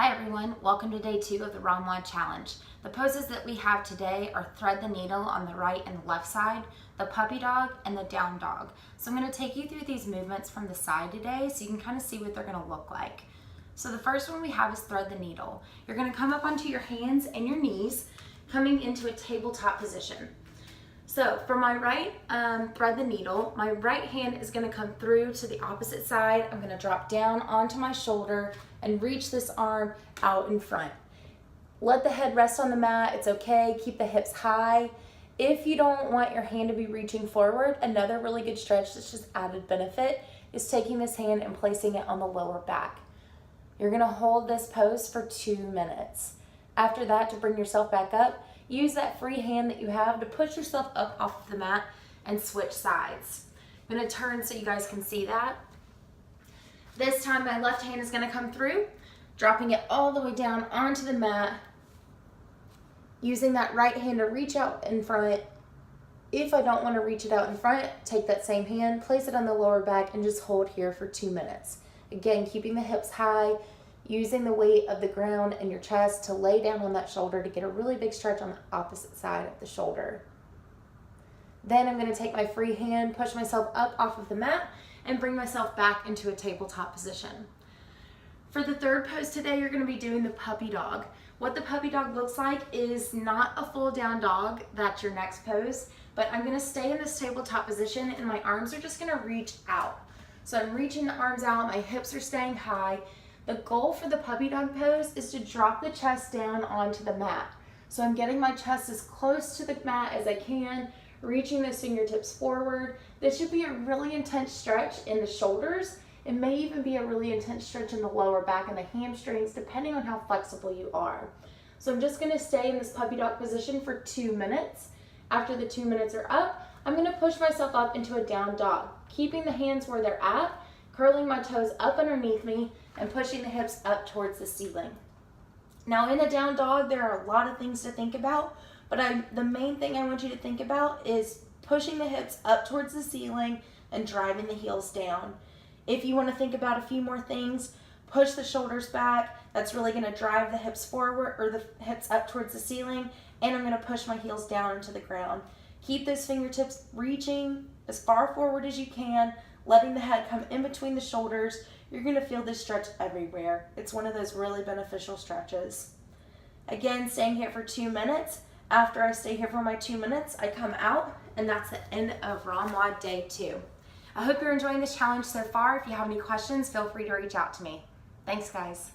Hi everyone, welcome to day 2 of the ROMWOD challenge. The poses that we have today are thread the needle on the right and the left side, the puppy dog, and the down dog. So I'm going to take you through these movements from the side today so you can kind of see what they're going to look like. So the first one we have is thread the needle. You're going to come up onto your hands and your knees, coming into a tabletop position. So for my right thread the needle, my right hand is going to come through to the opposite side. I'm going to drop down onto my shoulder and reach this arm out in front. Let the head rest on the mat. It's okay. Keep the hips high. If you don't want your hand to be reaching forward, another really good stretch that's just added benefit is taking this hand and placing it on the lower back. You're going to hold this pose for 2 minutes. After that, to bring yourself back up, use that free hand that you have to push yourself up off of the mat and switch sides. I'm going to turn so you guys can see that. This time my left hand is going to come through, dropping it all the way down onto the mat, using that right hand to reach out in front. If I don't want to reach it out in front, take that same hand, place it on the lower back, and just hold here for 2 minutes. Again, keeping the hips high, using the weight of the ground and your chest to lay down on that shoulder to get a really big stretch on the opposite side of the shoulder. Then I'm going to take my free hand, push myself up off of the mat, and bring myself back into a tabletop position. For the third pose today, you're going to be doing the puppy dog. What the puppy dog looks like is not a full down dog. That's your next pose, but I'm going to stay in this tabletop position and my arms are just going to reach out. So I'm reaching the arms out, my hips are staying high. The goal for the puppy dog pose is to drop the chest down onto the mat. So I'm getting my chest as close to the mat as I can, reaching those fingertips forward. This should be a really intense stretch in the shoulders. It may even be a really intense stretch in the lower back and the hamstrings, depending on how flexible you are. So I'm just going to stay in this puppy dog position for 2 minutes. After the 2 minutes are up, I'm going to push myself up into a down dog, keeping the hands where they're at, curling my toes up underneath me, and pushing the hips up towards the ceiling. Now in a down dog, there are a lot of things to think about, but the main thing I want you to think about is pushing the hips up towards the ceiling and driving the heels down. If you want to think about a few more things, push the shoulders back. That's really going to drive the hips forward or the hips up towards the ceiling, and I'm going to push my heels down into the ground. Keep those fingertips reaching as far forward as you can, letting the head come in between the shoulders. You're going to feel this stretch everywhere. It's one of those really beneficial stretches. Again, staying here for 2 minutes. After I stay here for my 2 minutes, I come out, and that's the end of ROMWOD day 2. I hope you're enjoying this challenge so far. If you have any questions, feel free to reach out to me. Thanks, guys.